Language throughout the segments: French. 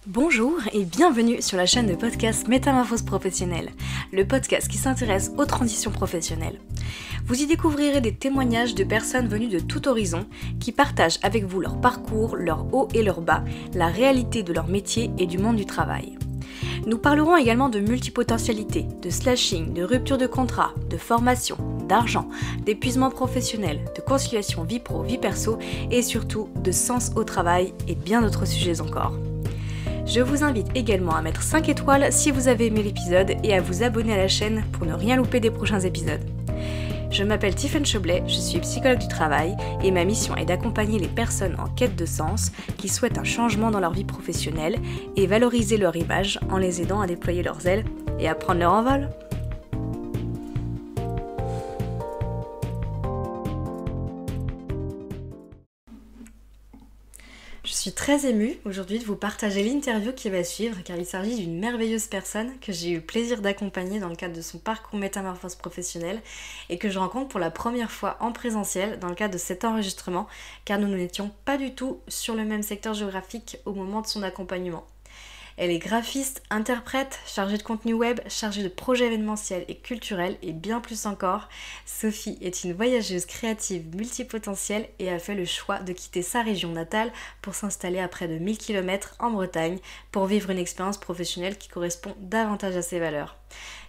Bonjour et bienvenue sur la chaîne de podcast Métamorphose professionnelle, le podcast qui s'intéresse aux transitions professionnelles. Vous y découvrirez des témoignages de personnes venues de tout horizon qui partagent avec vous leur parcours, leurs hauts et leurs bas, la réalité de leur métier et du monde du travail. Nous parlerons également de multipotentialité, de slashing, de rupture de contrat, de formation, d'argent, d'épuisement professionnel, de conciliation vie pro, vie perso et surtout de sens au travail et bien d'autres sujets encore. Je vous invite également à mettre 5 étoiles si vous avez aimé l'épisode et à vous abonner à la chaîne pour ne rien louper des prochains épisodes. Je m'appelle Tiffaine Choblet, je suis psychologue du travail et ma mission est d'accompagner les personnes en quête de sens qui souhaitent un changement dans leur vie professionnelle et valoriser leur image en les aidant à déployer leurs ailes et à prendre leur envol. Je suis très émue aujourd'hui de vous partager l'interview qui va suivre car il s'agit d'une merveilleuse personne que j'ai eu le plaisir d'accompagner dans le cadre de son parcours métamorphose professionnelle et que je rencontre pour la première fois en présentiel dans le cadre de cet enregistrement car nous n'étions pas du tout sur le même secteur géographique au moment de son accompagnement. Elle est graphiste, interprète, chargée de contenu web, chargée de projets événementiels et culturels et bien plus encore. Sophie est une voyageuse créative multipotentielle et a fait le choix de quitter sa région natale pour s'installer à près de 1000 km en Bretagne pour vivre une expérience professionnelle qui correspond davantage à ses valeurs.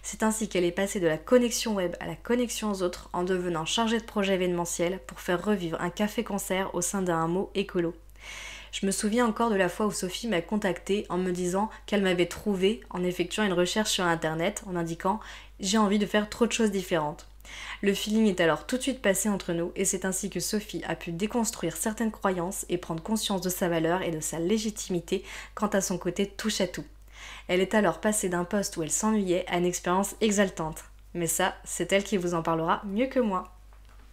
C'est ainsi qu'elle est passée de la connexion web à la connexion aux autres en devenant chargée de projets événementiels pour faire revivre un café-concert au sein d'un hameau écolo. Je me souviens encore de la fois où Sophie m'a contactée en me disant qu'elle m'avait trouvée en effectuant une recherche sur internet en indiquant « j'ai envie de faire trop de choses différentes ». Le feeling est alors tout de suite passé entre nous et c'est ainsi que Sophie a pu déconstruire certaines croyances et prendre conscience de sa valeur et de sa légitimité quant à son côté touche à tout. Elle est alors passée d'un poste où elle s'ennuyait à une expérience exaltante. Mais ça, c'est elle qui vous en parlera mieux que moi.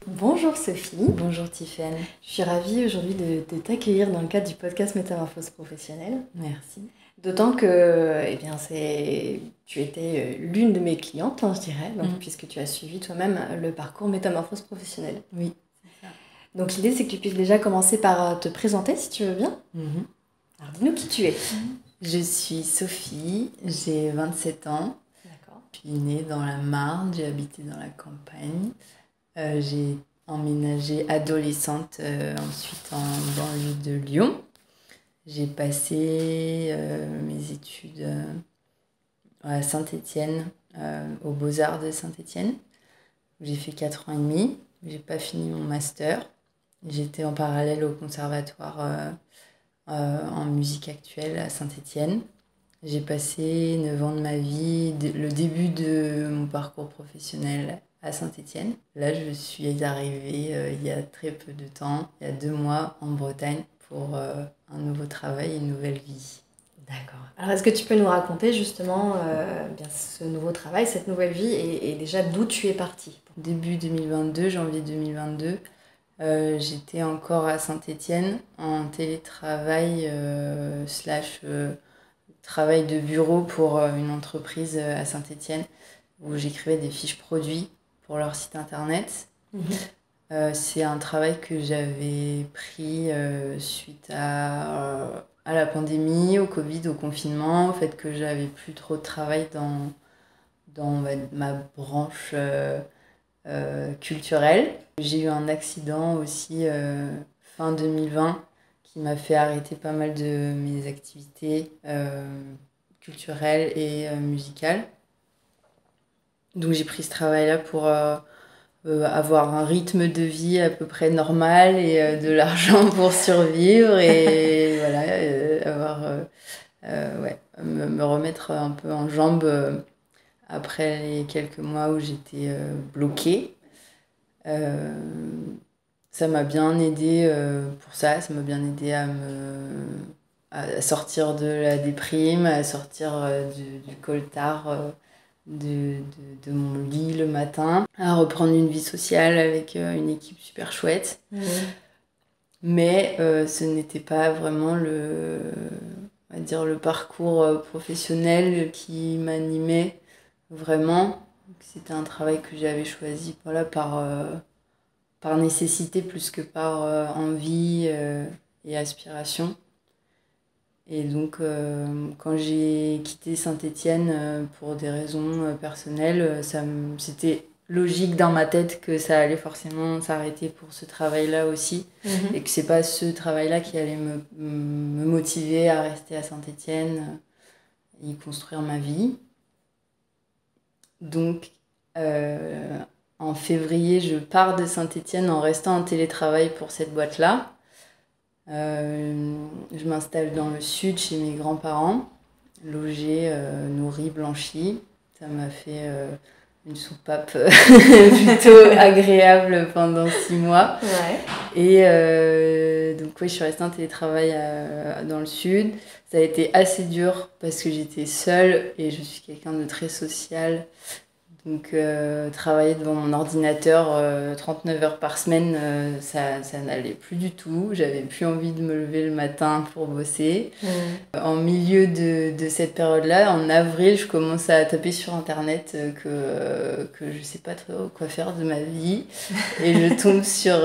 Bonjour Sophie. Bonjour Tiffaine. Je suis ravie aujourd'hui de t'accueillir dans le cadre du podcast Métamorphose professionnelle. Merci. D'autant que tu étais l'une de mes clientes, je dirais, puisque tu as suivi toi-même le parcours Métamorphose professionnelle. Oui, c'est ça. Donc l'idée, c'est que tu puisses déjà commencer par te présenter, si tu veux bien. Alors dis-nous qui tu es. Je suis Sophie, j'ai 27 ans. D'accord. Je suis née dans la Marne, j'ai habité dans la campagne. J'ai emménagé adolescente ensuite en banlieue de Lyon. J'ai passé mes études à Saint-Étienne, aux Beaux-Arts de Saint-Étienne. J'ai fait 4 ans et demi. J'ai pas fini mon master. J'étais en parallèle au conservatoire en musique actuelle à Saint-Étienne. J'ai passé 9 ans de ma vie, le début de mon parcours professionnel à Saint-Étienne. Là, je suis arrivée il y a très peu de temps, il y a 2 mois, en Bretagne pour un nouveau travail, une nouvelle vie. D'accord. Alors, est-ce que tu peux nous raconter justement ce nouveau travail, cette nouvelle vie et déjà d'où tu es partie ? Début 2022, janvier 2022, j'étais encore à Saint-Étienne en télétravail travail de bureau pour une entreprise à Saint-Étienne où j'écrivais des fiches produits pour leur site internet. C'est un travail que j'avais pris suite à la pandémie, au Covid, au confinement, au fait que j'avais plus trop de travail dans ma branche culturelle. J'ai eu un accident aussi fin 2020 qui m'a fait arrêter pas mal de mes activités culturelles et musicales. Donc j'ai pris ce travail-là pour avoir un rythme de vie à peu près normal et de l'argent pour survivre et voilà, me remettre un peu en jambes après les quelques mois où j'étais bloquée. Ça m'a bien aidée pour ça m'a bien aidée à sortir de la déprime, à sortir du coltard de mon lit le matin, à reprendre une vie sociale avec une équipe super chouette. Mais ce n'était pas vraiment le parcours professionnel qui m'animait vraiment. C'était un travail que j'avais choisi par nécessité plus que par envie et aspiration. Et donc, quand j'ai quitté Saint-Étienne pour des raisons personnelles, c'était logique dans ma tête que ça allait forcément s'arrêter pour ce travail-là aussi. Et que c'est pas ce travail-là qui allait me motiver à rester à Saint-Étienne, y construire ma vie. Donc, en février, je pars de Saint-Étienne en restant en télétravail pour cette boîte-là. Je m'installe dans le sud chez mes grands-parents, logée, nourrie, blanchie. Ça m'a fait une soupape plutôt agréable pendant 6 mois. Ouais. Et donc oui, je suis restée en télétravail dans le sud. Ça a été assez dur parce que j'étais seule et je suis quelqu'un de très social. Donc travailler devant mon ordinateur 39 heures par semaine, ça n'allait plus du tout. J'avais plus envie de me lever le matin pour bosser. En milieu de cette période-là, en avril, je commence à taper sur Internet que je sais pas trop quoi faire de ma vie. Et je tombe sur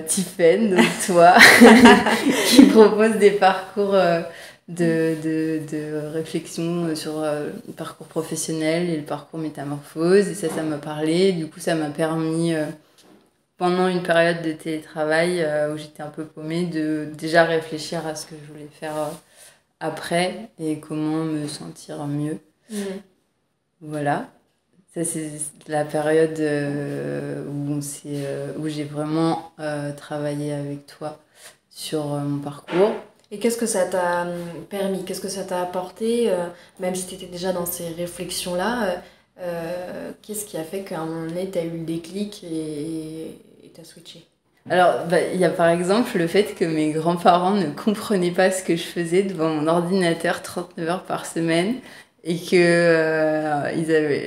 Tiphaine, donc toi, qui propose des parcours de réflexion sur le parcours professionnel et le parcours métamorphose. Et ça m'a parlé. Du coup, ça m'a permis, pendant une période de télétravail où j'étais un peu paumée, de déjà réfléchir à ce que je voulais faire après et comment me sentir mieux. Voilà. Ça, c'est la période où j'ai vraiment travaillé avec toi sur mon parcours. Et qu'est-ce que ça t'a permis? Qu'est-ce que ça t'a apporté, même si tu étais déjà dans ces réflexions-là, qu'est-ce qui a fait qu'à un moment donné, tu as eu le déclic et tu as switché? Alors, il y a par exemple le fait que mes grands-parents ne comprenaient pas ce que je faisais devant mon ordinateur 39 heures par semaine et que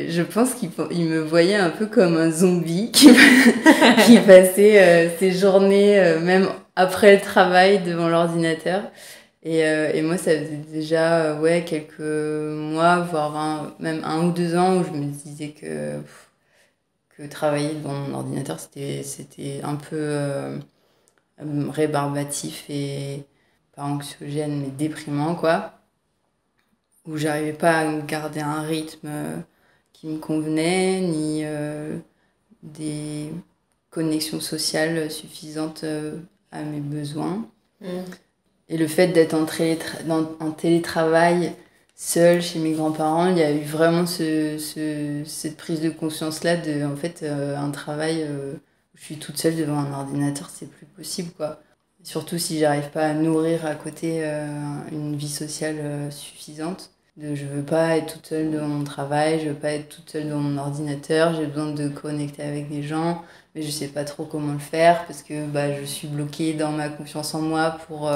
je pense qu'ils me voyaient un peu comme un zombie qui passait ses journées, même après le travail, devant l'ordinateur. Et moi, ça faisait déjà quelques mois, voire même 1 ou 2 ans où je me disais que travailler devant mon ordinateur, c'était un peu rébarbatif et pas anxiogène, mais déprimant, quoi. Où j'arrivais pas à garder un rythme qui me convenait, ni des connexions sociales suffisantes à mes besoins. Et le fait d'être en télétravail seule chez mes grands-parents, il y a eu vraiment cette prise de conscience-là de, en fait, un travail où je suis toute seule devant un ordinateur, c'est plus possible, quoi. Surtout si j'arrive pas à nourrir à côté une vie sociale suffisante. Je veux pas être toute seule devant mon travail, je veux pas être toute seule devant mon ordinateur, j'ai besoin de connecter avec des gens, mais je sais pas trop comment le faire parce que je suis bloquée dans ma confiance en moi pour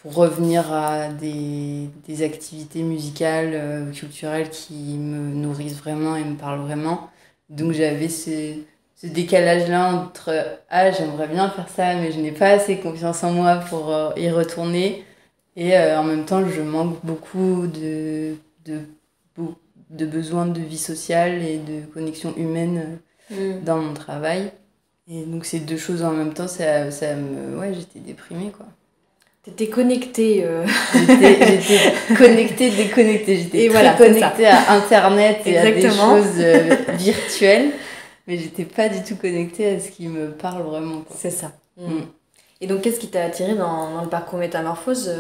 revenir à des activités musicales, culturelles qui me nourrissent vraiment et me parlent vraiment. Donc j'avais ce décalage-là entre « Ah, j'aimerais bien faire ça, mais je n'ai pas assez confiance en moi pour y retourner ». Et en même temps, je manque beaucoup de besoins de vie sociale et de connexion humaine dans mon travail. Et donc ces deux choses en même temps, j'étais déprimée, quoi. T'étais connectée. J'étais connectée, déconnectée. J'étais connectée à Internet et Exactement. à des choses virtuelles, mais j'étais pas du tout connectée à ce qui me parle vraiment, quoi. C'est ça. Et donc, qu'est-ce qui t'a attiré dans le parcours métamorphose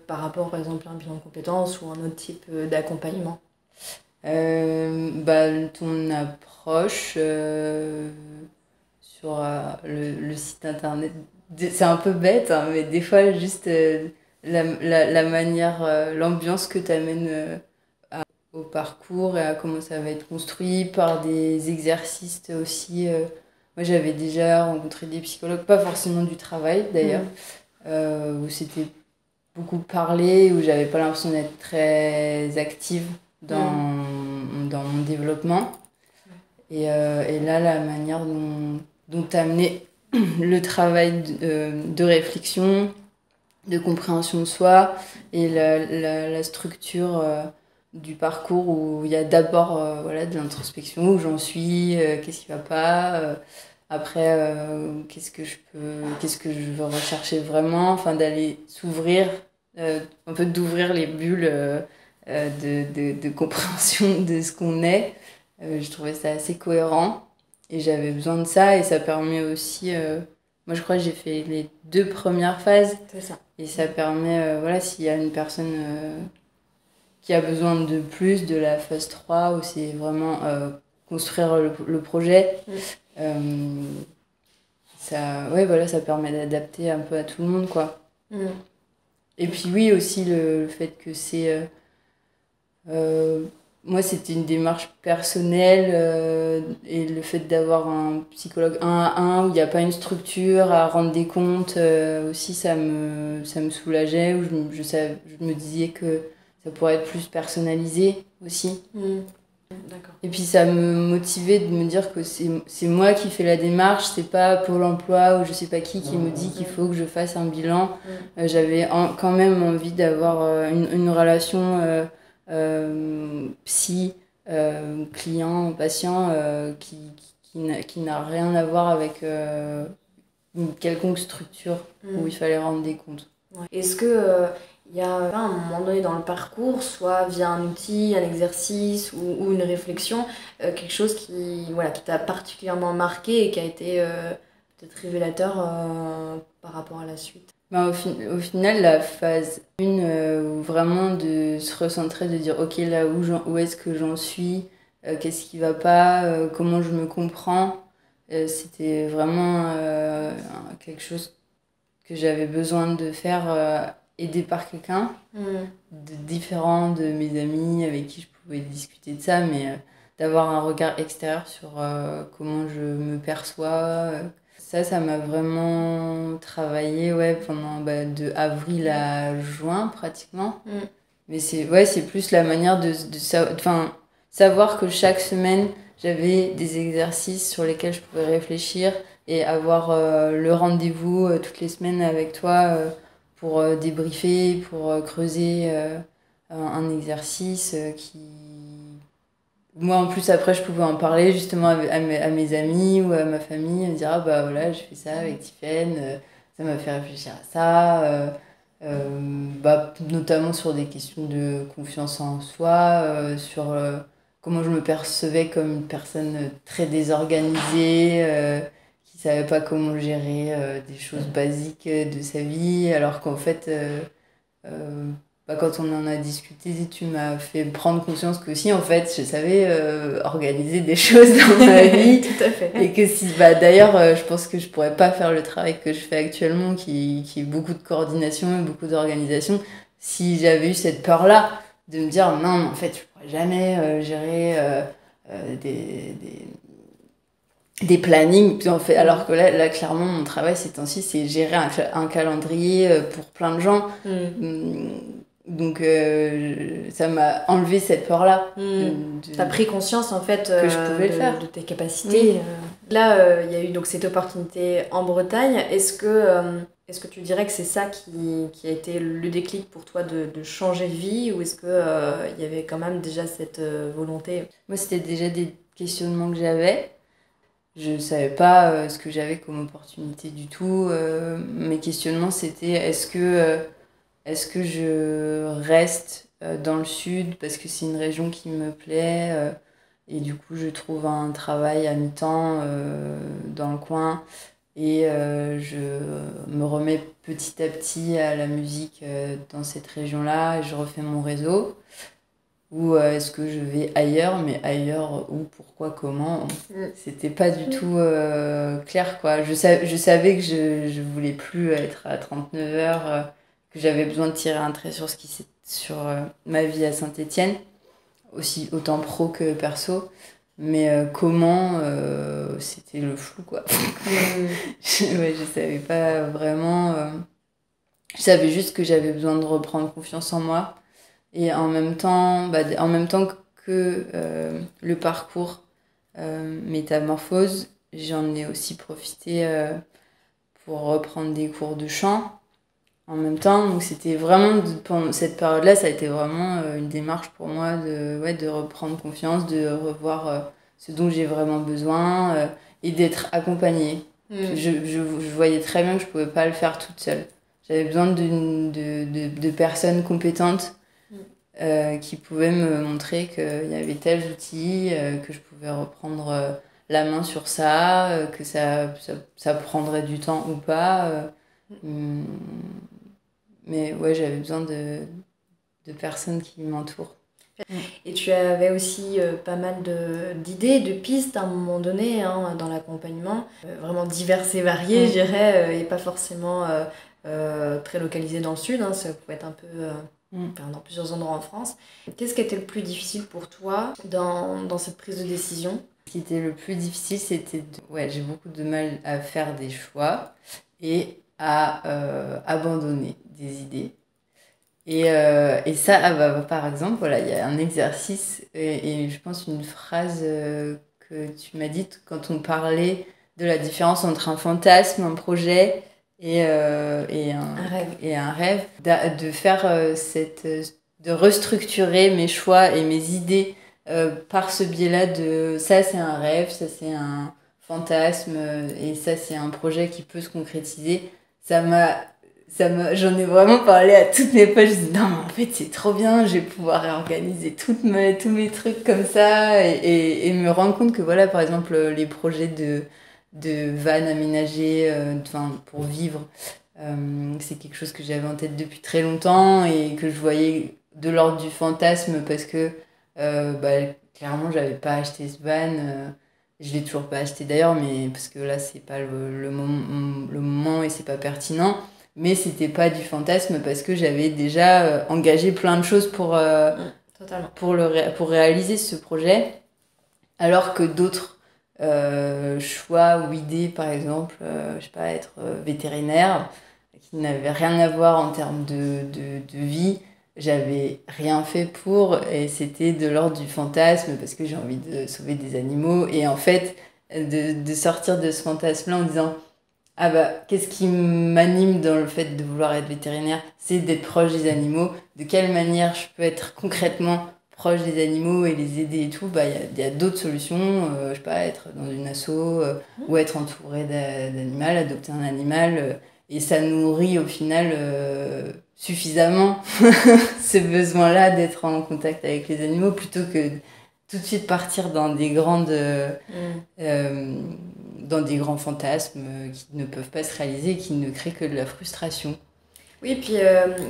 par rapport, par exemple, à un bilan de compétences ou un autre type d'accompagnement? Ton approche sur le site internet, c'est un peu bête, hein, mais des fois, juste la manière, l'ambiance que tu amènes au parcours et à comment ça va être construit par des exercices aussi. Moi, j'avais déjà rencontré des psychologues, pas forcément du travail d'ailleurs, où c'était beaucoup parlé, où j'avais pas l'impression d'être très active dans mon développement. Et là, la manière dont tu as amené le travail de réflexion, de compréhension de soi et la structure du parcours où il y a d'abord de l'introspection, où j'en suis, qu'est-ce qui va pas, Après, qu'est-ce que je veux rechercher vraiment? Enfin, d'aller s'ouvrir, un peu d'ouvrir les bulles de compréhension de ce qu'on est. Je trouvais ça assez cohérent et j'avais besoin de ça et ça permet aussi. Moi, je crois que j'ai fait les 2 premières phases. C'est ça. Et ça permet, voilà, s'il y a une personne qui a besoin de plus de la phase 3 où c'est vraiment construire le projet. Ça, ouais, voilà, ça permet d'adapter un peu à tout le monde, quoi. Et puis oui, aussi le fait que c'est... moi, c'était une démarche personnelle et le fait d'avoir un psychologue 1-1 où il n'y a pas une structure à rendre des comptes, aussi, ça me soulageait. Où je me disais que ça pourrait être plus personnalisé aussi. D'accord. Et puis ça me motivait de me dire que c'est moi qui fais la démarche, c'est pas Pôle emploi ou je sais pas qui me dit qu'il faut que je fasse un bilan. J'avais quand même envie d'avoir une relation psy, client, patient qui n'a rien à voir avec une quelconque structure où il fallait rendre des comptes. Ouais. Est-ce que il y a un moment donné dans le parcours, soit via un outil, un exercice ou une réflexion, quelque chose qui t'a particulièrement marqué et qui a été peut-être révélateur par rapport à la suite? Au final, la phase 1, où vraiment de se recentrer, de dire ok, là où est-ce que j'en suis, qu'est-ce qui va pas, comment je me comprends, c'était vraiment quelque chose que j'avais besoin de faire, aidée par quelqu'un de différent de mes amis avec qui je pouvais discuter de ça, mais d'avoir un regard extérieur sur comment je me perçois. Ça m'a vraiment travaillé pendant de avril à juin pratiquement. Mais c'est plus la manière de savoir que chaque semaine, j'avais des exercices sur lesquels je pouvais réfléchir et avoir le rendez-vous toutes les semaines avec toi pour débriefer, pour creuser un exercice qui... Moi, en plus, après, je pouvais en parler justement à mes amis ou à ma famille, me dire, ah bah voilà, je fais ça avec Tiffaine, ça m'a fait réfléchir à ça, notamment sur des questions de confiance en soi, sur comment je me percevais comme une personne très désorganisée, qui savait pas comment gérer des choses basiques de sa vie, alors qu'en fait... quand on en a discuté, tu m'as fait prendre conscience que si, en fait, je savais organiser des choses dans ma vie. Tout à fait. Et que si, d'ailleurs, je pense que je pourrais pas faire le travail que je fais actuellement, qui est beaucoup de coordination et beaucoup d'organisation, si j'avais eu cette peur-là de me dire non, en fait, je pourrais jamais gérer des plannings, en fait, alors que là, clairement, mon travail ces temps-ci, c'est gérer un calendrier pour plein de gens. Donc, ça m'a enlevé cette peur-là. T'as pris conscience, en fait, que je pouvais le faire. De tes capacités. Là, il y a eu donc cette opportunité en Bretagne. Est-ce que tu dirais que c'est ça qui a été le déclic pour toi de changer de vie, ou est-ce que il y avait quand même déjà cette volonté? Moi, c'était déjà des questionnements que j'avais. Je ne savais pas ce que j'avais comme opportunité du tout. Mes questionnements, c'était est-ce que je reste dans le sud parce que c'est une région qui me plaît et du coup, je trouve un travail à mi-temps dans le coin et je me remets petit à petit à la musique dans cette région-là et je refais mon réseau. Ou est-ce que je vais ailleurs, mais ailleurs où, pourquoi, comment, c'était pas du tout clair, quoi. Je savais que je voulais plus être à 39 heures, que j'avais besoin de tirer un trait sur ma vie à Saint-Étienne, aussi autant pro que perso, mais comment, c'était le flou, quoi. Je savais pas vraiment... je savais juste que j'avais besoin de reprendre confiance en moi. Et en même temps que le parcours métamorphose, j'en ai aussi profité pour reprendre des cours de chant en même temps. Donc c'était vraiment, pendant cette période-là, ça a été vraiment une démarche pour moi de reprendre confiance, de revoir ce dont j'ai vraiment besoin. et d'être accompagnée. Je voyais très bien que je pouvais pas le faire toute seule. J'avais besoin de personnes compétentes qui pouvaient me montrer qu'il y avait tels outils, que je pouvais reprendre la main sur ça, que ça prendrait du temps ou pas. Mais ouais, j'avais besoin de personnes qui m'entourent. Et tu avais aussi pas mal d'idées, de pistes à un moment donné dans l'accompagnement, vraiment diverses et variées, je dirais, et pas forcément très localisées dans le sud, ça pouvait être un peu dans plusieurs endroits en France. Qu'est-ce qui était le plus difficile pour toi dans cette prise de décision? Ce qui était le plus difficile, c'était j'ai beaucoup de mal à faire des choix et à abandonner des idées. Et ça, par exemple, voilà, il y a un exercice et je pense une phrase que tu m'as dite quand on parlait de la différence entre un fantasme, un projet et un rêve, de faire de restructurer mes choix et mes idées par ce biais-là de ça c'est un rêve, ça c'est un fantasme et ça c'est un projet qui peut se concrétiser. J'en ai vraiment parlé à toutes mes potes. Je dis non, mais en fait, c'est trop bien. Je vais pouvoir réorganiser tous mes trucs comme ça et me rendre compte que, voilà, par exemple, les projets de van aménagés pour vivre, c'est quelque chose que j'avais en tête depuis très longtemps et que je voyais de l'ordre du fantasme parce que, clairement, j'avais pas acheté ce van. Je l'ai toujours pas acheté d'ailleurs, mais parce que là, c'est pas le moment et c'est pas pertinent. Mais c'était pas du fantasme parce que j'avais déjà engagé plein de choses pour réaliser ce projet. Alors que d'autres choix ou idées, par exemple, je sais pas, être vétérinaire, qui n'avaient rien à voir en termes de vie, j'avais rien fait pour et c'était de l'ordre du fantasme parce que j'ai envie de sauver des animaux. Et en fait, de sortir de ce fantasme-là en disant ah bah, qu'est-ce qui m'anime dans le fait de vouloir être vétérinaire? C'est d'être proche des animaux. De quelle manière je peux être concrètement proche des animaux et les aider et tout? Bah, y a d'autres solutions. Je sais pas, être dans une asso ou être entouré d'animaux, adopter un animal. Et ça nourrit au final suffisamment ce besoin-là d'être en contact avec les animaux plutôt que tout de suite partir dans des dans des grands fantasmes qui ne peuvent pas se réaliser et qui ne créent que de la frustration. Oui, puis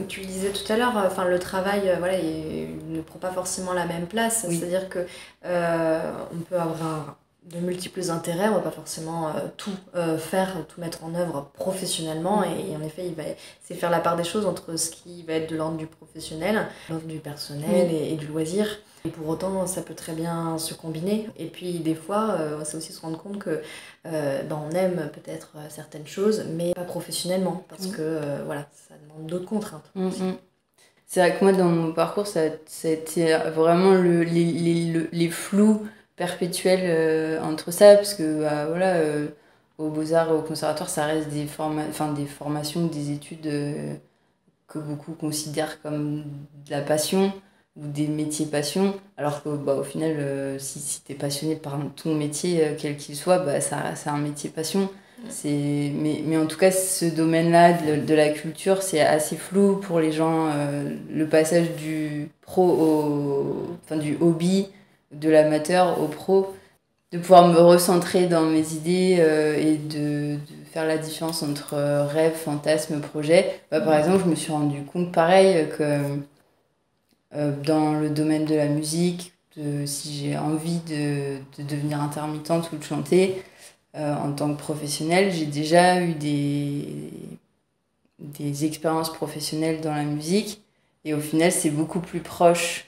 tu le disais tout à l'heure, le travail il ne prend pas forcément la même place. Oui. C'est-à-dire que on peut avoir de multiples intérêts, on ne va pas forcément tout mettre en œuvre professionnellement. Et en effet, c'est faire la part des choses entre ce qui va être de l'ordre du professionnel, l'ordre du personnel et du loisir. Et pour autant, ça peut très bien se combiner. Et puis, des fois, c'est aussi se rendre compte que on aime peut-être certaines choses, mais pas professionnellement, parce que ça demande d'autres contraintes. C'est vrai que moi, dans mon parcours, ça a été vraiment les flous perpétuels entre ça, parce que aux Beaux-Arts, au Conservatoire, ça reste des formations, des études que beaucoup considèrent comme de la passion ou des métiers passion, alors que au final, si tu es passionné par ton métier, quel qu'il soit, c'est un métier passion. Mais en tout cas, ce domaine-là de la culture, c'est assez flou pour les gens. Le passage du du hobby, de l'amateur au pro, de pouvoir me recentrer dans mes idées et de faire la différence entre rêve, fantasme, projet. Par exemple, je me suis rendu compte pareil que dans le domaine de la musique, si j'ai envie de devenir intermittente ou de chanter en tant que professionnelle, j'ai déjà eu des expériences professionnelles dans la musique et au final c'est beaucoup plus proche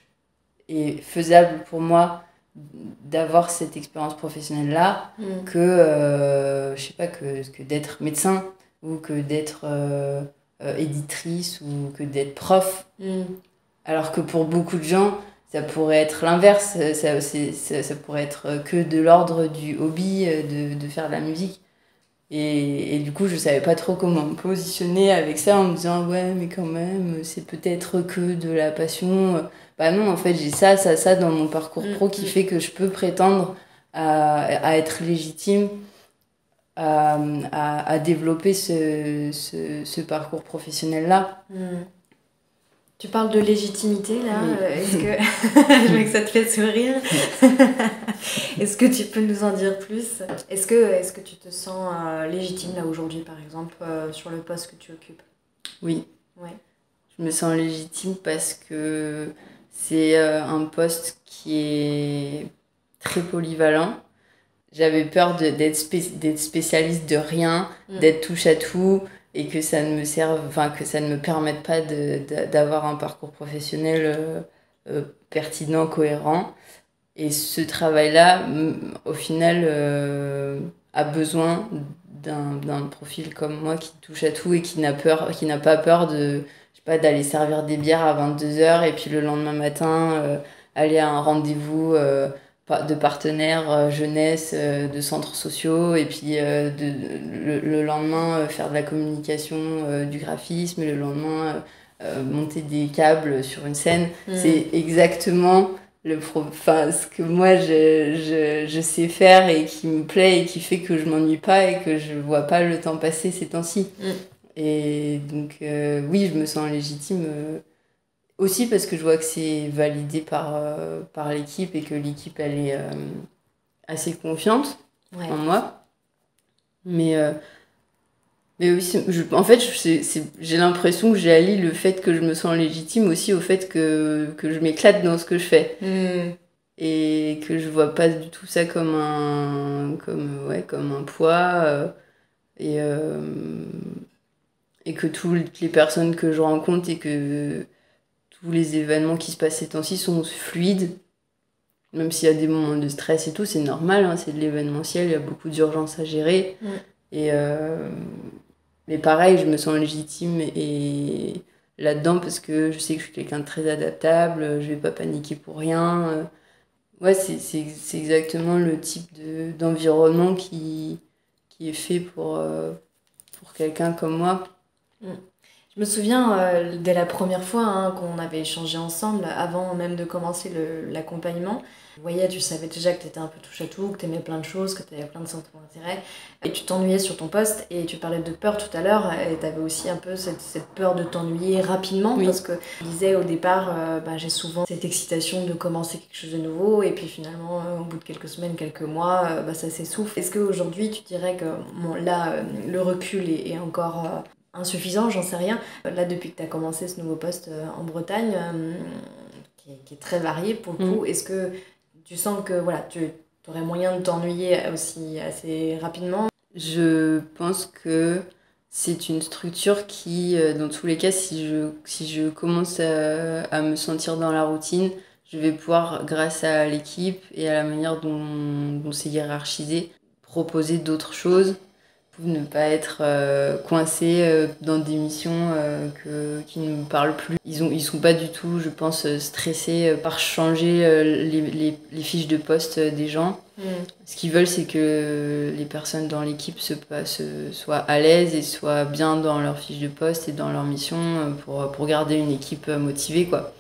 et faisable pour moi d'avoir cette expérience professionnelle là que je sais pas que d'être médecin ou que d'être éditrice ou que d'être prof. Alors que pour beaucoup de gens, ça pourrait être l'inverse. Ça pourrait être que de l'ordre du hobby de faire de la musique. Et du coup, je savais pas trop comment me positionner avec ça en me disant ouais, mais quand même, c'est peut-être que de la passion. Bah non, en fait, j'ai ça dans mon parcours pro qui fait que je peux prétendre à être légitime à développer ce parcours professionnel-là. Tu parles de légitimité là, Oui. Est-ce que je veux que ça te fait sourire. Est-ce que tu peux nous en dire plus? Est-ce que tu te sens légitime là aujourd'hui par exemple sur le poste que tu occupes? Oui. Ouais. Je me sens légitime parce que c'est un poste qui est très polyvalent. J'avais peur d'être spécialiste de rien, d'être touche à tout et que ça ne me serve, enfin que ça ne me permette pas d'avoir un parcours professionnel pertinent, cohérent. Et ce travail-là, au final, a besoin d'un profil comme moi qui touche à tout et qui n'a pas peur de, je sais pas, d'aller servir des bières à 22h et puis le lendemain matin, aller à un rendez-vous de partenaires jeunesse, de centres sociaux et puis le lendemain faire de la communication, du graphisme et le lendemain monter des câbles sur une scène. C'est exactement ce que moi je sais faire et qui me plaît et qui fait que je m'ennuie pas et que je vois pas le temps passer ces temps-ci. Et donc oui, je me sens légitime aussi parce que je vois que c'est validé par l'équipe et que l'équipe elle est assez confiante en moi. Mais oui, en fait, j'ai l'impression que j'allie le fait que je me sens légitime aussi au fait que je m'éclate dans ce que je fais. Et que je vois pas du tout ça comme un poids. Et que toutes les personnes que je rencontre et que tous les événements qui se passent ces temps-ci sont fluides. Même s'il y a des moments de stress et tout, c'est normal, hein, c'est de l'événementiel, il y a beaucoup d'urgences à gérer. Mais pareil, je me sens légitime et là-dedans parce que je sais que je suis quelqu'un de très adaptable, je vais pas paniquer pour rien. Ouais, c'est exactement le type d'environnement qui est fait pour quelqu'un comme moi. Je me souviens dès la première fois qu'on avait échangé ensemble, avant même de commencer l'accompagnement. Je voyais, tu savais déjà que tu étais un peu touche à tout, que tu aimais plein de choses, que tu avais plein de centres d'intérêt. Et tu t'ennuyais sur ton poste et tu parlais de peur tout à l'heure. Et tu avais aussi un peu cette peur de t'ennuyer rapidement. Oui. Parce que tu disais au départ, j'ai souvent cette excitation de commencer quelque chose de nouveau. Et puis finalement, au bout de quelques semaines, quelques mois, ça s'essouffle. Est-ce qu'aujourd'hui, tu dirais que le recul est encore insuffisant, j'en sais rien. Là, depuis que tu as commencé ce nouveau poste en Bretagne, qui est très varié pour le coup, est-ce que tu sens que voilà, tu aurais moyen de t'ennuyer aussi assez rapidement? Je pense que c'est une structure qui, dans tous les cas, si je commence à me sentir dans la routine, je vais pouvoir, grâce à l'équipe et à la manière dont c'est hiérarchisé, proposer d'autres choses pour ne pas être coincé dans des missions qui ne me parlent plus. Ils sont pas du tout, je pense, stressés par changer les fiches de poste des gens. Ce qu'ils veulent, c'est que les personnes dans l'équipe soient à l'aise et soient bien dans leur fiche de poste et dans leur mission pour garder une équipe motivée, quoi.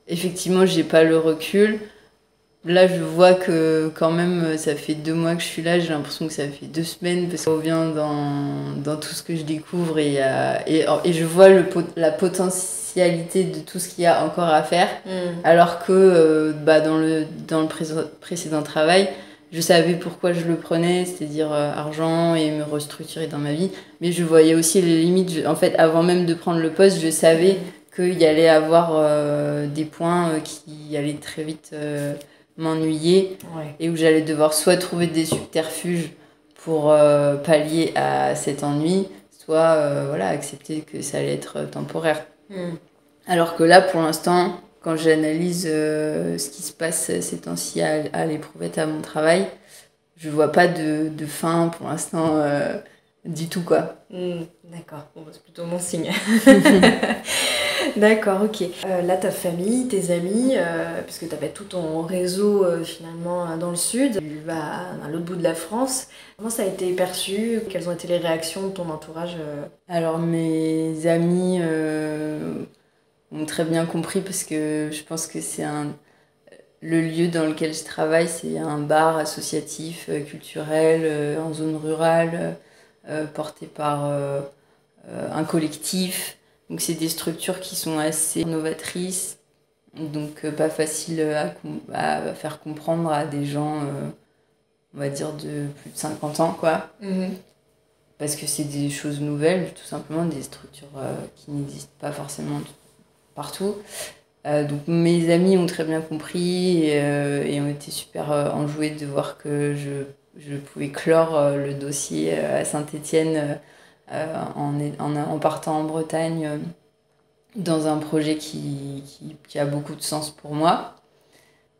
Effectivement, j'ai pas le recul. Là, je vois que quand même, ça fait 2 mois que je suis là. J'ai l'impression que ça fait 2 semaines parce qu'on revient dans tout ce que je découvre et je vois la potentialité de tout ce qu'il y a encore à faire. Alors que dans le précédent travail, je savais pourquoi je le prenais, c'est-à-dire argent et me restructurer dans ma vie. Mais je voyais aussi les limites. En fait, avant même de prendre le poste, je savais qu'il y allait avoir des points qui allaient très vite m'ennuyer et où j'allais devoir soit trouver des subterfuges pour pallier à cet ennui, soit accepter que ça allait être temporaire. Alors que là, pour l'instant, quand j'analyse ce qui se passe ces temps-ci à l'éprouvette, à mon travail, je vois pas de fin pour l'instant du tout, quoi. D'accord, bon, c'est plutôt mon signe. D'accord, ok. Là, ta famille, tes amis, puisque tu avais tout ton réseau finalement dans le sud, tu vas à l'autre bout de la France. Comment ça a été perçu? Quelles ont été les réactions de ton entourage? Alors, mes amis ont très bien compris parce que je pense que c'est le lieu dans lequel je travaille, c'est un bar associatif, culturel, en zone rurale, porté par un collectif. Donc c'est des structures qui sont assez novatrices, donc pas facile à faire comprendre à des gens, on va dire, de plus de 50 ans, quoi. Parce que c'est des choses nouvelles, tout simplement, des structures qui n'existent pas forcément partout. Donc mes amis ont très bien compris et ont été super enjoués de voir que je pouvais clore le dossier à Saint-Étienne en partant en Bretagne dans un projet qui a beaucoup de sens pour moi.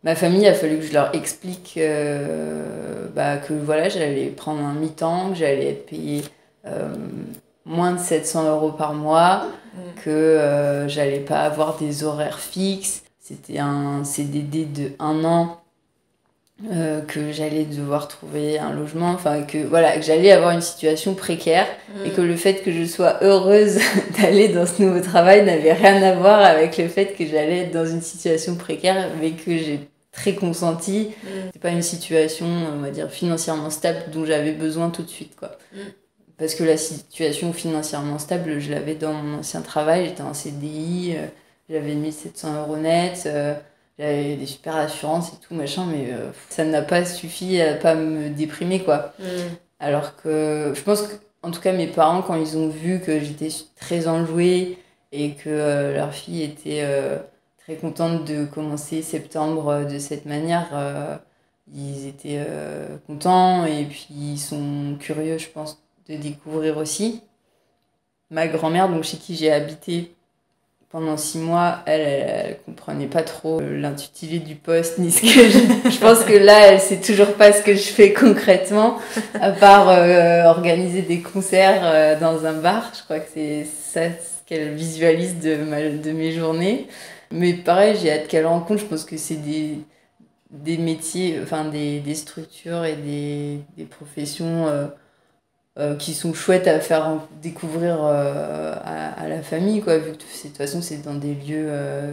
Ma famille, a fallu que je leur explique que voilà, j'allais prendre un mi-temps, que j'allais être payée moins de 700 € par mois, que j'allais pas avoir des horaires fixes. C'était un CDD de 1 an, que j'allais devoir trouver un logement, enfin que j'allais avoir une situation précaire et que le fait que je sois heureuse d'aller dans ce nouveau travail n'avait rien à voir avec le fait que j'allais être dans une situation précaire, mais que j'ai très consenti. C'est pas une situation, on va dire, financièrement stable dont j'avais besoin tout de suite, quoi. Parce que la situation financièrement stable, je l'avais dans mon ancien travail, j'étais en CDI, j'avais 1700 € net, j'avais des super assurances et tout, machin, mais ça n'a pas suffi à pas me déprimer, quoi. Alors que je pense que, en tout cas, mes parents, quand ils ont vu que j'étais très enjouée et que leur fille était très contente de commencer septembre de cette manière, ils étaient contents et puis ils sont curieux, je pense, de découvrir aussi. Ma grand-mère, donc chez qui j'ai habité pendant 6 mois, elle comprenait pas trop l'intitulé du poste, ni ce que je pense que là, elle sait toujours pas ce que je fais concrètement, à part organiser des concerts dans un bar. Je crois que c'est ça ce qu'elle visualise de mes journées. Mais pareil, j'ai hâte qu'elle rencontre. Je pense que c'est des métiers, enfin des structures et des professions qui sont chouettes à faire découvrir à la famille, quoi, vu que de toute façon c'est dans des lieux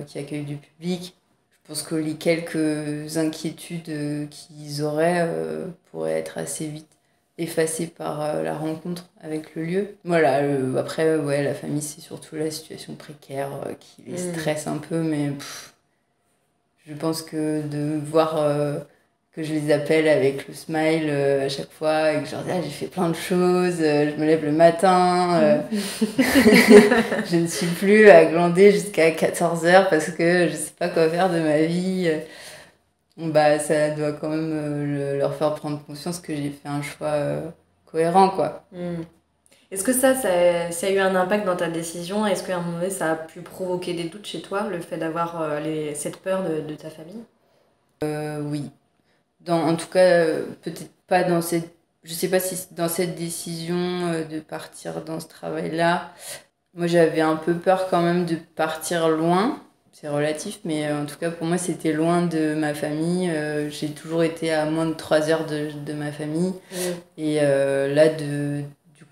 qui accueillent du public. Je pense que les quelques inquiétudes qu'ils auraient pourraient être assez vite effacées par la rencontre avec le lieu. Voilà, après, ouais, la famille, c'est surtout la situation précaire qui les stresse un peu, mais je pense que de voir que je les appelle avec le smile à chaque fois et que je leur dis j'ai fait plein de choses, je me lève le matin, je ne suis plus à glander jusqu'à 14h parce que je sais pas quoi faire de ma vie. Ça doit quand même leur faire prendre conscience que j'ai fait un choix cohérent, quoi. Est-ce que ça a eu un impact dans ta décision? Est-ce qu'à un moment donné, ça a pu provoquer des doutes chez toi, le fait d'avoir cette peur de ta famille? Oui. En tout cas, peut-être pas dans cette... Je sais pas si dans cette décision de partir dans ce travail-là. Moi, j'avais un peu peur quand même de partir loin. C'est relatif, mais en tout cas, pour moi, c'était loin de ma famille. J'ai toujours été à moins de 3 heures de ma famille. Et là, du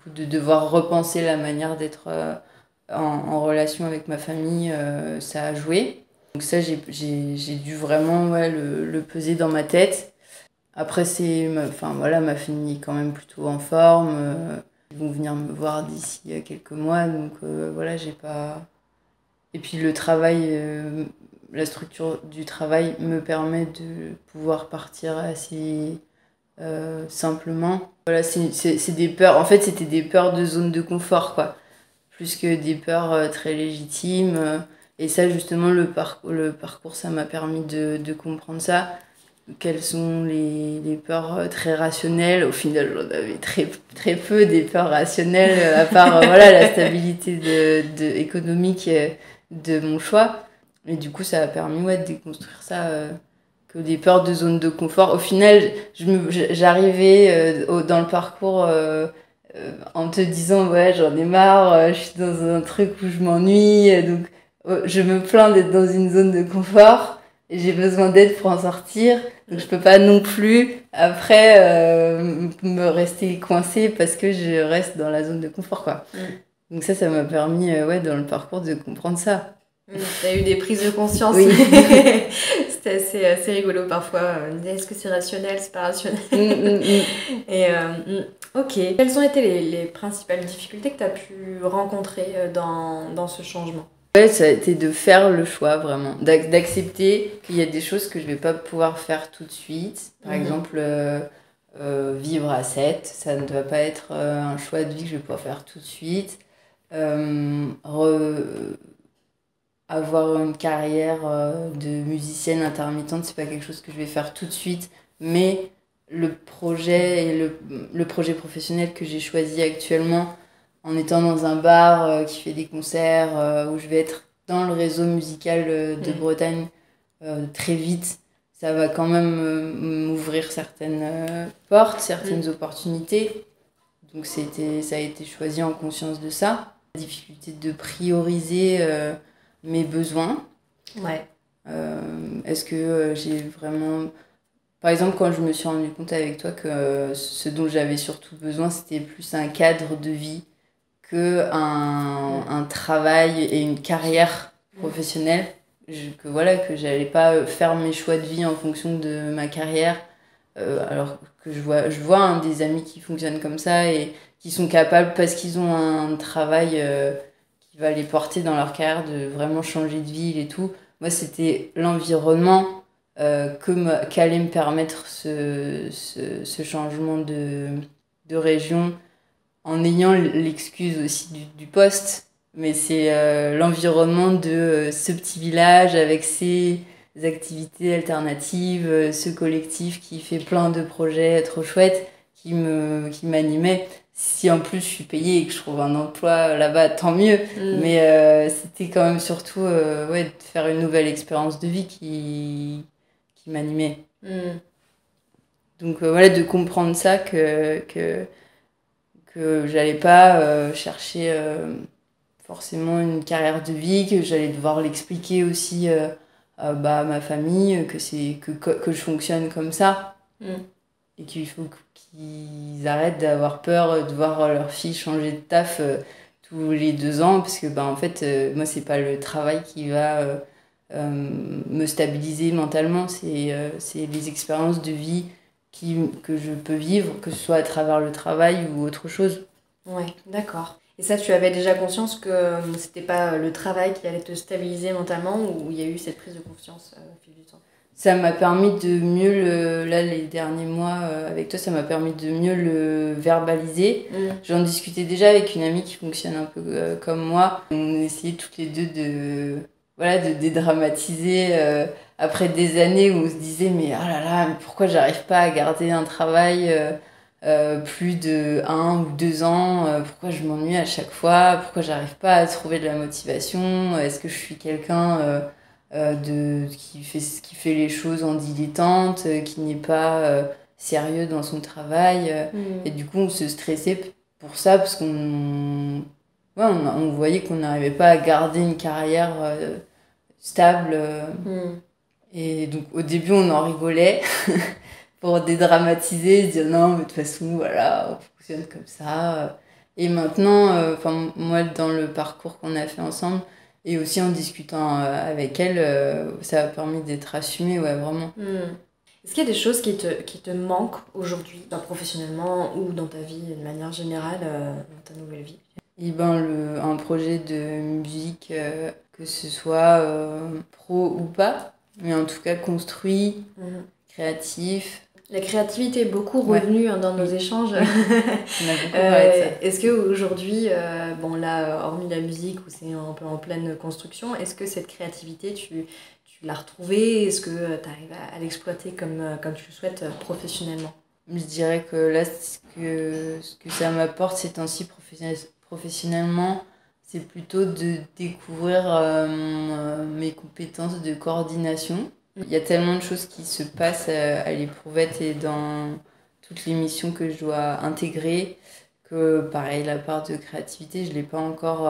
coup, de devoir repenser la manière d'être en relation avec ma famille, ça a joué. Donc ça, j'ai dû vraiment le peser dans ma tête. Après, ma famille est quand même plutôt en forme. Ils vont venir me voir d'ici quelques mois. Donc voilà, j'ai pas... Et puis le travail, la structure du travail me permet de pouvoir partir assez simplement. Voilà, c'est des peurs. En fait, c'était des peurs de zone de confort, quoi. Plus que des peurs très légitimes. Et ça, justement, le parcours, ça m'a permis de comprendre ça. Quelles sont les peurs très rationnelles. Au final, j'en avais très, très peu des peurs rationnelles, à part la stabilité économique de mon choix. Et du coup, ça a permis de déconstruire ça, que des peurs de zone de confort. Au final, j'arrivais dans le parcours en te disant j'en ai marre, je suis dans un truc où je m'ennuie, donc je me plains d'être dans une zone de confort et j'ai besoin d'aide pour en sortir. Donc je peux pas non plus après me rester coincée parce que je reste dans la zone de confort, quoi. Donc ça m'a permis dans le parcours de comprendre ça. T'as eu des prises de conscience. Oui. C'était assez rigolo parfois. On disait, est-ce que c'est rationnel, c'est pas rationnel? Et ok. Quelles ont été les principales difficultés que tu as pu rencontrer dans ce changement? Ouais, ça a été de faire le choix vraiment, d'accepter qu'il y a des choses que je vais pas pouvoir faire tout de suite. Par exemple, vivre à 7, ça ne doit pas être un choix de vie que je vais pouvoir faire tout de suite. Avoir une carrière de musicienne intermittente, c'est pas quelque chose que je vais faire tout de suite, mais le projet le projet professionnel que j'ai choisi actuellement, en étant dans un bar qui fait des concerts, où je vais être dans le réseau musical de Bretagne très vite, ça va quand même m'ouvrir certaines portes, certaines opportunités. Donc ça a été choisi en conscience de ça. La difficulté de prioriser mes besoins. Ouais. Est-ce que j'ai vraiment... Par exemple, quand je me suis rendu compte avec toi que ce dont j'avais surtout besoin, c'était plus un cadre de vie que un travail et une carrière professionnelle. Que j'allais pas faire mes choix de vie en fonction de ma carrière. Alors que je vois des amis qui fonctionnent comme ça et qui sont capables, parce qu'ils ont un travail qui va les porter dans leur carrière, de vraiment changer de ville et tout. Moi, c'était l'environnement qu'allait me permettre ce changement de région, en ayant l'excuse aussi du poste. Mais c'est l'environnement de ce petit village avec ses activités alternatives, ce collectif qui fait plein de projets trop chouettes qui m'animait. Si en plus je suis payée et que je trouve un emploi là-bas, tant mieux. Mais c'était quand même surtout de faire une nouvelle expérience de vie qui m'animait. Donc de comprendre ça, que j'allais pas chercher forcément une carrière de vie, que j'allais devoir l'expliquer aussi à ma famille, que je fonctionne comme ça. Et qu'il faut qu'ils arrêtent d'avoir peur de voir leur fille changer de taf tous les 2 ans, parce que en fait moi c'est pas le travail qui va me stabiliser mentalement, c'est les expériences de vie que je peux vivre, que ce soit à travers le travail ou autre chose. Ouais, d'accord. Et ça, tu avais déjà conscience que c'était pas le travail qui allait te stabiliser mentalement, ou il y a eu cette prise de confiance au fil du temps? Ça m'a permis de mieux là, les derniers mois avec toi, ça m'a permis de mieux le verbaliser. J'en discutais déjà avec une amie qui fonctionne un peu comme moi. On essayait toutes les deux de dédramatiser après des années où on se disait mais oh là là, mais pourquoi j'arrive pas à garder un travail plus de 1 ou 2 ans, pourquoi je m'ennuie à chaque fois, pourquoi j'arrive pas à trouver de la motivation, est-ce que je suis quelqu'un qui fait les choses en dilettante, qui n'est pas sérieux dans son travail. Et du coup, on se stressait pour ça, parce qu'on voyait qu'on n'arrivait pas à garder une carrière stable. Et donc, au début, on en rigolait pour dédramatiser, se dire non, mais de toute façon, voilà, on fonctionne comme ça. Et maintenant, moi, dans le parcours qu'on a fait ensemble, et aussi en discutant avec elle, ça a permis d'être assumé, ouais, vraiment. Est-ce qu'il y a des choses qui te manquent aujourd'hui, professionnellement ou dans ta vie de manière générale, dans ta nouvelle vie? Et un projet de musique, que ce soit pro ou pas, mais en tout cas construit, créatif. La créativité est beaucoup revenue dans nos échanges. On a beaucoup parlé de ça. Est-ce qu'aujourd'hui, là, hormis la musique où c'est un peu en pleine construction, est-ce que cette créativité, tu l'as retrouvée? Est-ce que tu arrives à l'exploiter comme tu le souhaites professionnellement? Je dirais que là, ce que ça m'apporte ces temps-ci professionnellement, c'est plutôt de découvrir mes compétences de coordination. Il y a tellement de choses qui se passent à l'éprouvette et dans toutes les missions que je dois intégrer, que pareil, la part de créativité, je ne l'ai pas encore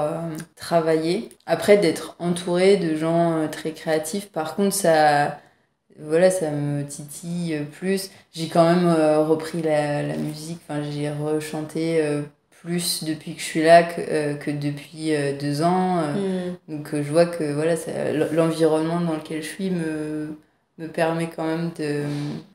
travaillé. Après, d'être entourée de gens très créatifs, par contre, ça me titille plus. J'ai quand même repris la musique, j'ai rechanté plus depuis que je suis là que depuis 2 ans. Donc je vois que voilà, l'environnement dans lequel je suis me permet quand même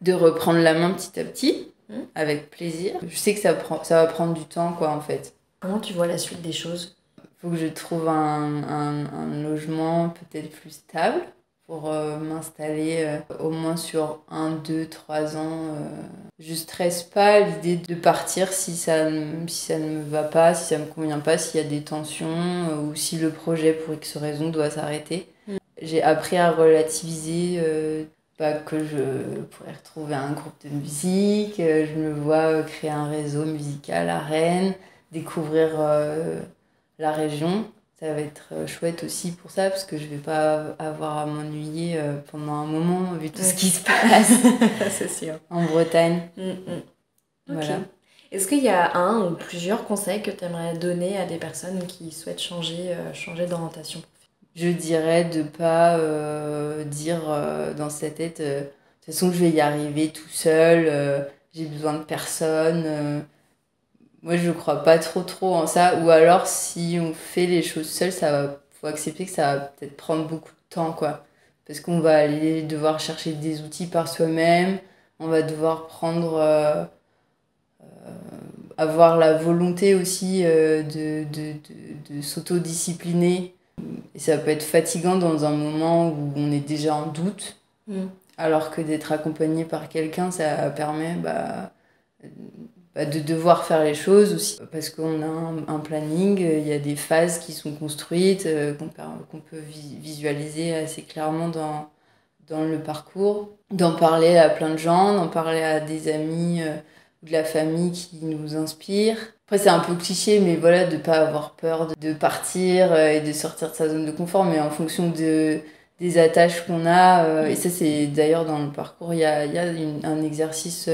de reprendre la main petit à petit, avec plaisir. Je sais que ça va prendre du temps, quoi, en fait. Comment tu vois la suite des choses ? Il faut que je trouve un logement peut-être plus stable pour m'installer au moins sur 1, 2, 3 ans. Je stresse pas à l'idée de partir si ça ne me va pas, si ça me convient pas, s'il y a des tensions ou si le projet pour X raison doit s'arrêter. J'ai appris à relativiser que je pourrais retrouver un groupe de musique, je me vois créer un réseau musical à Rennes, découvrir la région. Ça va être chouette aussi pour ça, parce que je vais pas avoir à m'ennuyer pendant un moment, vu tout ce qui se passe c'est sûr. En Bretagne. Voilà. Okay. Est-ce qu'il y a un ou plusieurs conseils que tu aimerais donner à des personnes qui souhaitent changer d'orientation ? Je dirais de pas dire dans sa tête de toute façon je vais y arriver tout seul, j'ai besoin de personne. Moi je crois pas trop en ça, ou alors si on fait les choses seul, faut accepter que ça va peut-être prendre beaucoup de temps, quoi, parce qu'on va aller devoir chercher des outils par soi-même, on va devoir avoir la volonté aussi de s'autodiscipliner. Et ça peut être fatigant dans un moment où on est déjà en doute, alors que d'être accompagné par quelqu'un, ça permet de devoir faire les choses aussi. Parce qu'on a un planning, il y a des phases qui sont construites, qu'on peut visualiser assez clairement dans le parcours. D'en parler à plein de gens, d'en parler à des amis ou de la famille qui nous inspirent. Après, c'est un peu cliché, mais voilà, de pas avoir peur de partir et de sortir de sa zone de confort, mais en fonction des attaches qu'on a. Et ça, c'est d'ailleurs dans le parcours, il y a un exercice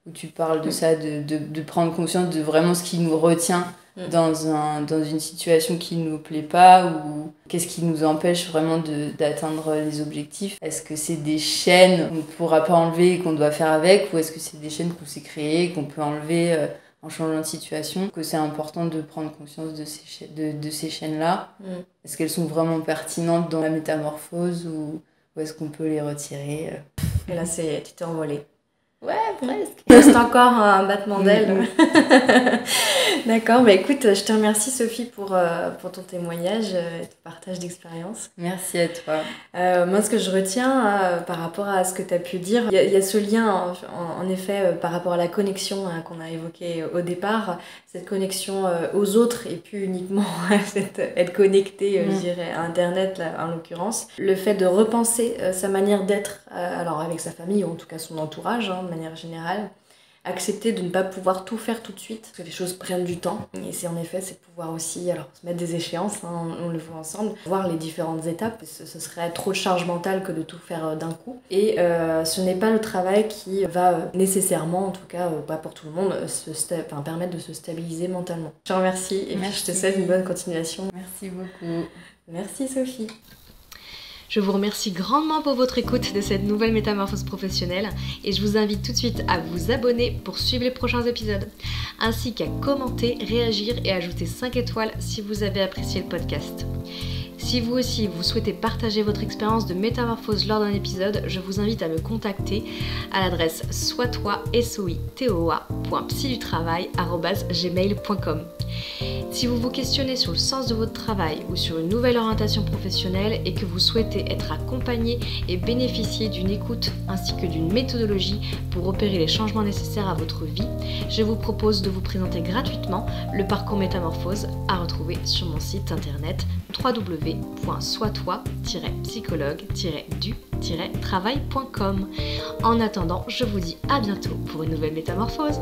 où tu parles de ça, de prendre conscience de vraiment ce qui nous retient dans une situation qui nous plaît pas, ou qu'est-ce qui nous empêche vraiment d'atteindre les objectifs. Est-ce que c'est des chaînes qu'on ne pourra pas enlever et qu'on doit faire avec, ou est-ce que c'est des chaînes qu'on s'est créées, qu'on peut enlever en changeant de situation, que c'est important de prendre conscience de ces chaînes-là. Est-ce qu'elles sont vraiment pertinentes dans la métamorphose, ou est-ce qu'on peut les retirer Et là, tu t'es envolée. Ouais, presque. Il reste encore un battement d'aile. D'accord, écoute, je te remercie Sophie pour ton témoignage et ton partage d'expérience. Merci à toi. Moi, ce que je retiens par rapport à ce que tu as pu dire, il y a ce lien en effet par rapport à la connexion qu'on a évoquée au départ, cette connexion aux autres et plus uniquement être connecté, je dirais, à Internet là, en l'occurrence. Le fait de repenser sa manière d'être, alors avec sa famille ou en tout cas son entourage, de manière générale. Accepter de ne pas pouvoir tout faire tout de suite, parce que les choses prennent du temps. Et c'est pouvoir aussi se mettre des échéances, on le voit ensemble, voir les différentes étapes. Ce serait trop de charge mentale que de tout faire d'un coup. Et ce n'est pas le travail qui va nécessairement, en tout cas pas pour tout le monde, permettre de se stabiliser mentalement. Je te remercie et je te souhaite une bonne continuation. Merci beaucoup. Merci Sophie. Je vous remercie grandement pour votre écoute de cette nouvelle métamorphose professionnelle et je vous invite tout de suite à vous abonner pour suivre les prochains épisodes, ainsi qu'à commenter, réagir et ajouter 5 étoiles si vous avez apprécié le podcast. Si vous aussi vous souhaitez partager votre expérience de métamorphose lors d'un épisode, je vous invite à me contacter à l'adresse soitois.psydutravail@gmail.com. Si vous vous questionnez sur le sens de votre travail ou sur une nouvelle orientation professionnelle et que vous souhaitez être accompagné et bénéficier d'une écoute ainsi que d'une méthodologie pour opérer les changements nécessaires à votre vie, je vous propose de vous présenter gratuitement le parcours métamorphose à retrouver sur mon site internet www.soitois-psychologue-du-travail.com. En attendant, je vous dis à bientôt pour une nouvelle métamorphose.